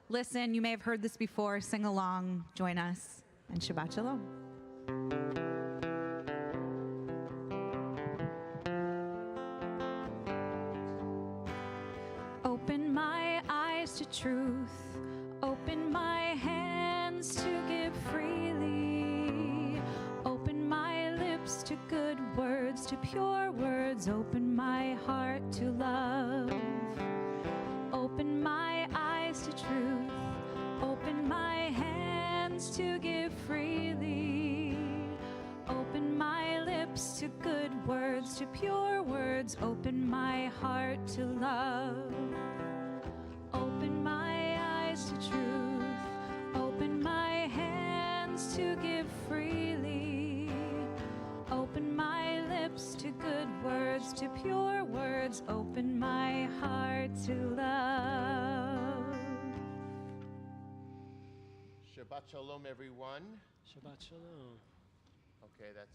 listen. You may have heard this before. Sing along, join us, and Shabbat Shalom. Open my eyes to truth. Open my hands to give freely. Open my lips to good words, to pure words. Open my heart to love. Open my eyes to truth. Open my hands to give freely. Open my lips to good words, to pure words. Open my heart to love. Open my eyes to truth. Open my hands to give freely. Open my lips to good words, to pure words. Open my heart to love. Shabbat Shalom, everyone. Shabbat Shalom. Okay, there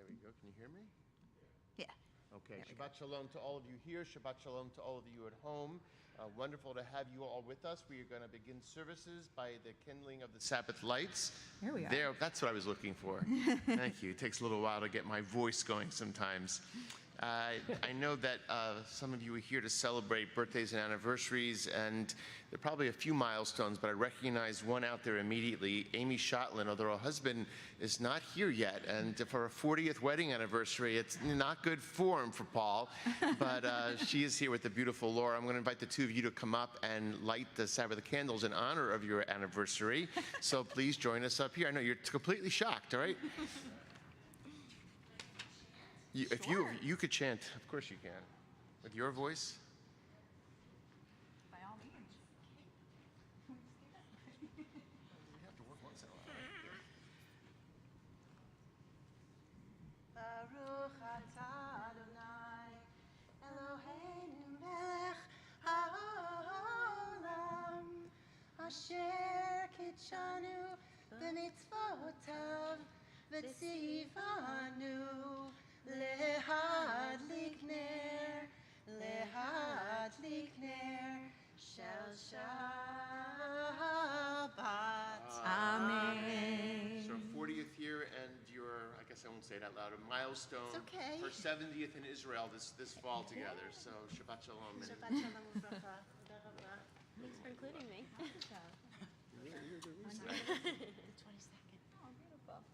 we go. Can you hear me? Yeah. Okay, Shabbat Shalom to all of you here. Shabbat Shalom to all of you at home. Wonderful to have you all with us. We are going to begin services by the kindling of the Sabbath lights. Here we are. That's what I was looking for. Thank you. It takes a little while to get my voice going sometimes. I know that some of you are here to celebrate birthdays and anniversaries, and there are probably a few milestones, but I recognize one out there immediately, Amy Schottland, although her husband is not here yet, and for a 40th wedding anniversary, it's not good form for Paul, but she is here with the beautiful Laura. I'm going to invite the two of you to come up and light the Sabbath candles in honor of your anniversary, so please join us up here. I know you're completely shocked, all right? If you could chant, of course you can, with your voice. By all means. We have to work once in a while. Baruch atah Adonai, Eloheinu melech haolam, asher kitshanu b'mitzvotav v'tzivanu. Lehadlik ner shel Shabbat. Amen. So 40th year, and your, I guess I won't say it out loud, a milestone. It's okay. For 70th in Israel this fall together. So Shabbat Shalom. Shabbat Shalom u'bracha. Toda rabah. Thanks for including me. The 22nd. Oh, beautiful.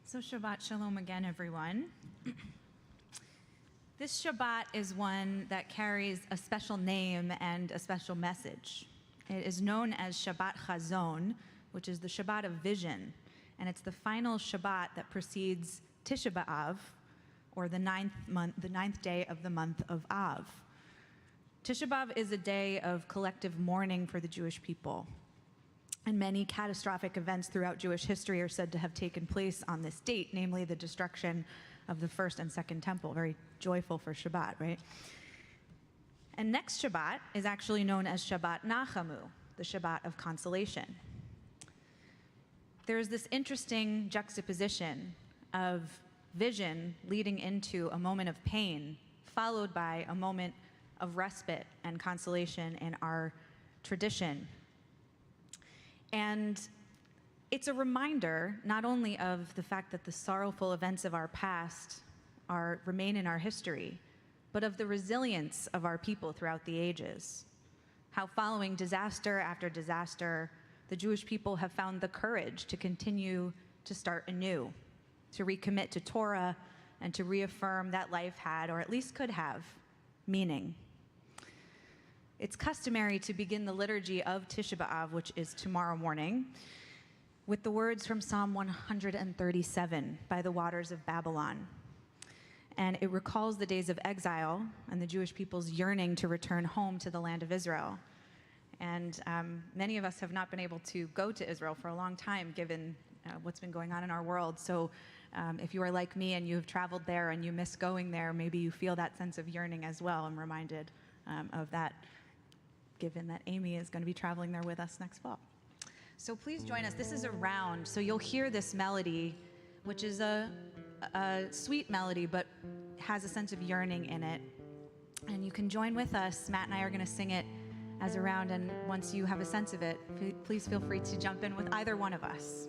So Shabbat Shalom again, everyone. This Shabbat is one that carries a special name and a special message. It is known as Shabbat Chazon, which is the Shabbat of vision, and it's the final Shabbat that precedes Tisha B'Av, or the ninth day of the month of Av. Tisha B'Av is a day of collective mourning for the Jewish people. And many catastrophic events throughout Jewish history are said to have taken place on this date, namely the destruction of the first and second temple. Very joyful for Shabbat, right? And next Shabbat is actually known as Shabbat Nachamu, the Shabbat of consolation. There is this interesting juxtaposition of vision leading into a moment of pain, followed by a moment of respite and consolation in our tradition. And it's a reminder not only of the fact that the sorrowful events of our past remain in our history, but of the resilience of our people throughout the ages. How following disaster after disaster, the Jewish people have found the courage to continue to start anew, to recommit to Torah, and to reaffirm that life had, or at least could have, meaning. It's customary to begin the liturgy of Tisha B'Av, which is tomorrow morning, with the words from Psalm 137, by the waters of Babylon. And it recalls the days of exile and the Jewish people's yearning to return home to the land of Israel. And many of us have not been able to go to Israel for a long time, given what's been going on in our world. So if you are like me and you have traveled there and you miss going there, maybe you feel that sense of yearning as well. I'm reminded of that, given that Amy is going to be traveling there with us next fall. So please join us. This is a round, so you'll hear this melody, which is a sweet melody, but has a sense of yearning in it. And you can join with us. Matt and I are going to sing it as a round, and once you have a sense of it, please feel free to jump in with either one of us.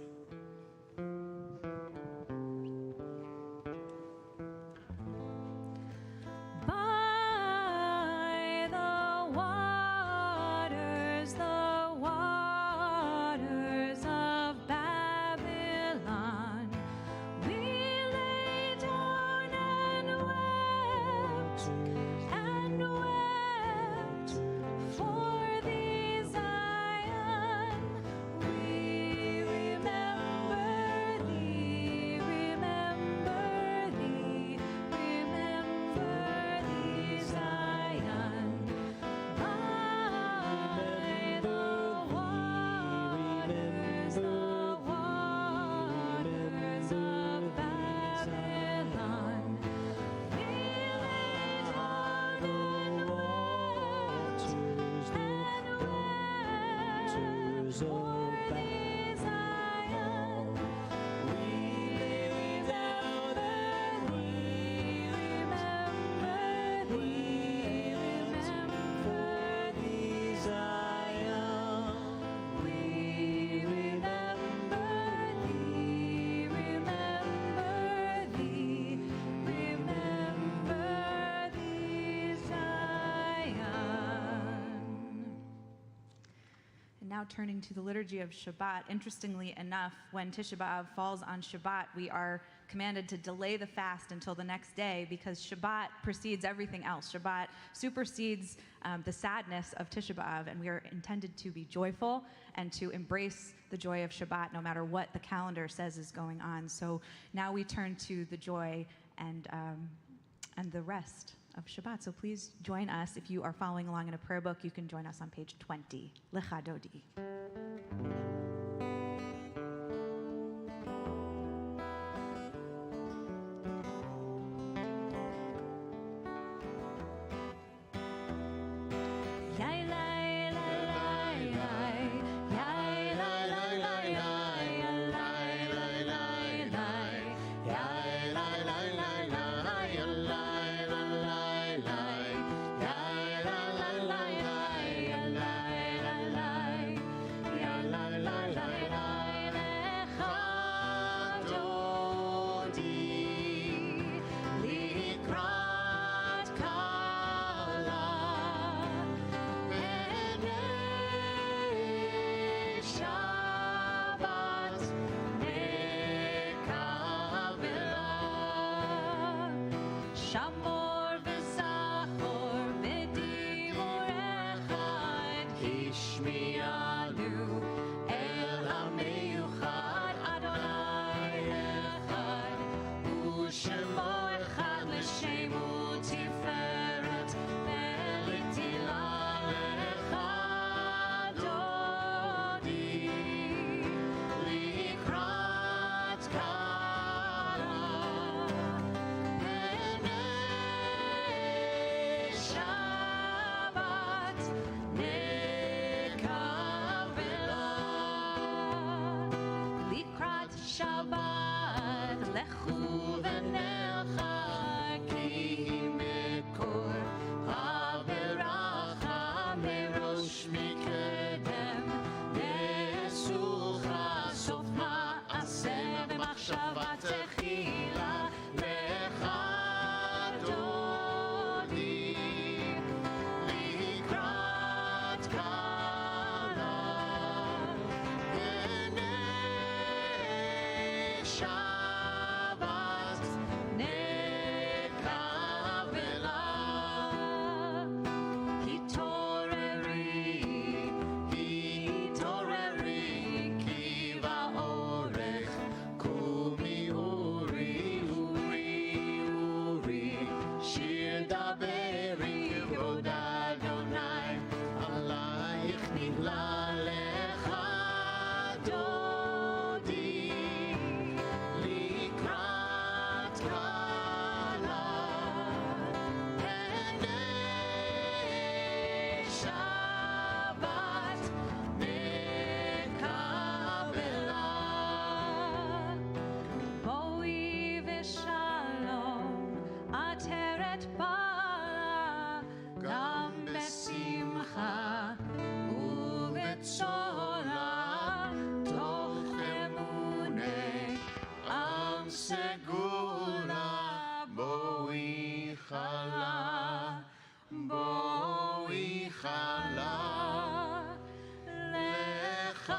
Now turning to the liturgy of Shabbat, interestingly enough, when Tisha B'Av falls on Shabbat, we are commanded to delay the fast until the next day because Shabbat precedes everything else. Shabbat supersedes the sadness of Tisha B'Av, and we are intended to be joyful and to embrace the joy of Shabbat no matter what the calendar says is going on. So now we turn to the joy and the rest of Shabbat. So please join us. If you are following along in a prayer book, you can join us on page 20. Lecha Dodi. La צולח, תוך אמוני, עם סגולה, בואי חלה, בואי חלה, לך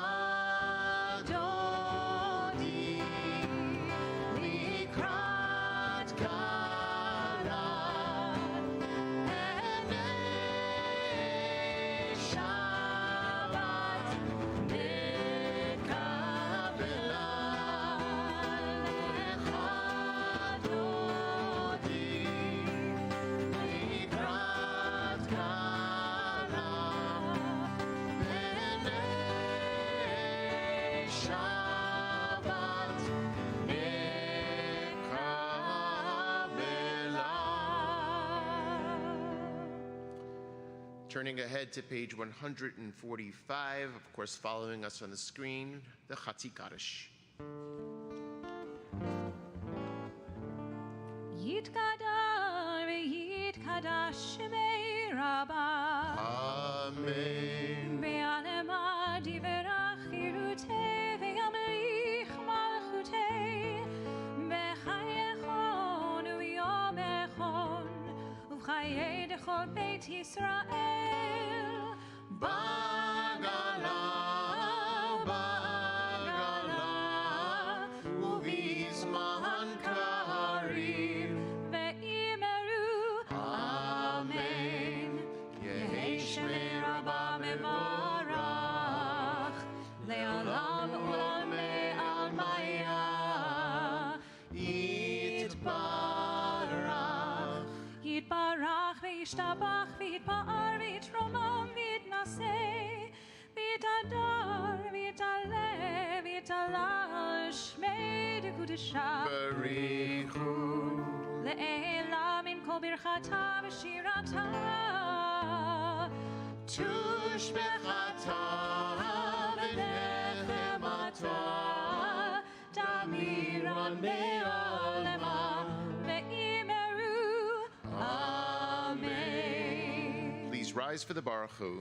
דודי, לקראת גלה, עיני שבת נקבלה, לך דודי, לקראת גלה, עיני שבת נקבלה. Turning ahead to page 145, of course, following us on the screen, the Chatzi Kaddish. Yitkadar v'yitkadash shmei Rabbah. Amen. Ve'alema divrach chirutei ve'yamlich malchutei. V'chayechon u'yomechon u'chayei dechol Beit Yisrael. Bagala, bagala, u'bizman karim ve'imeru. Amen. Yehi shmei Rabbah mevarach, le'olam u'lamei almaya. Yitbarach, yitbarach ve'yishtabach ve'yitpa'ar ve'yitromam ve'yitnaseh ve'yitadar ve'yitaleh ve'yitalal shmei dekudeshah. Barichun le'elam im kol birchata v'shirata tushbechata v'nechemata damiran be'olema ve'imeru. Amen. Please rise for the Baruch Hu.